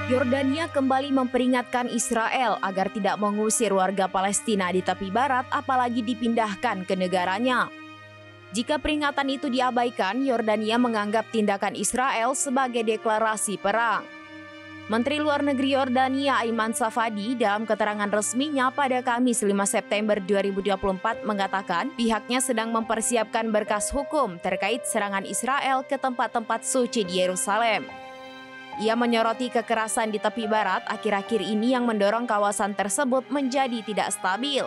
Yordania kembali memperingatkan Israel agar tidak mengusir warga Palestina di tepi barat, apalagi dipindahkan ke negaranya. Jika peringatan itu diabaikan, Yordania menganggap tindakan Israel sebagai deklarasi perang. Menteri Luar Negeri Yordania Ayman Safadi dalam keterangan resminya pada Kamis 5 September 2024 mengatakan pihaknya sedang mempersiapkan berkas hukum terkait serangan Israel ke tempat-tempat suci di Yerusalem. Ia menyoroti kekerasan di tepi barat akhir-akhir ini yang mendorong kawasan tersebut menjadi tidak stabil.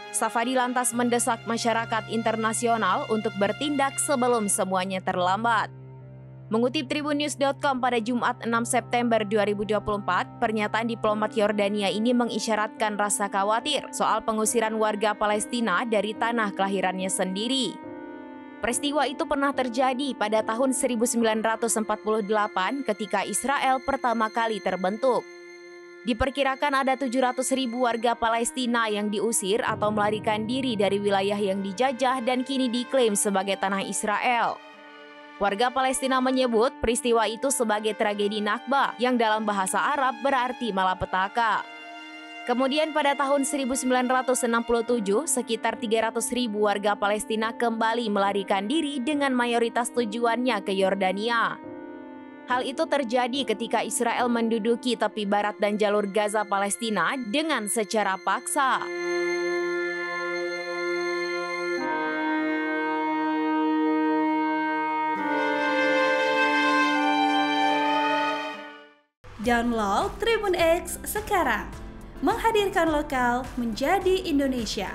Safadi lantas mendesak masyarakat internasional untuk bertindak sebelum semuanya terlambat. Mengutip tribunnews.com pada Jumat 6 September 2024, pernyataan diplomat Yordania ini mengisyaratkan rasa khawatir soal pengusiran warga Palestina dari tanah kelahirannya sendiri. Peristiwa itu pernah terjadi pada tahun 1948 ketika Israel pertama kali terbentuk. Diperkirakan ada 700.000 warga Palestina yang diusir atau melarikan diri dari wilayah yang dijajah dan kini diklaim sebagai tanah Israel. Warga Palestina menyebut peristiwa itu sebagai tragedi Nakba yang dalam bahasa Arab berarti malapetaka. Kemudian pada tahun 1967, sekitar 300.000 warga Palestina kembali melarikan diri dengan mayoritas tujuannya ke Yordania. Hal itu terjadi ketika Israel menduduki tepi barat dan jalur Gaza Palestina dengan secara paksa. Download Tribun X sekarang, menghadirkan lokal menjadi Indonesia.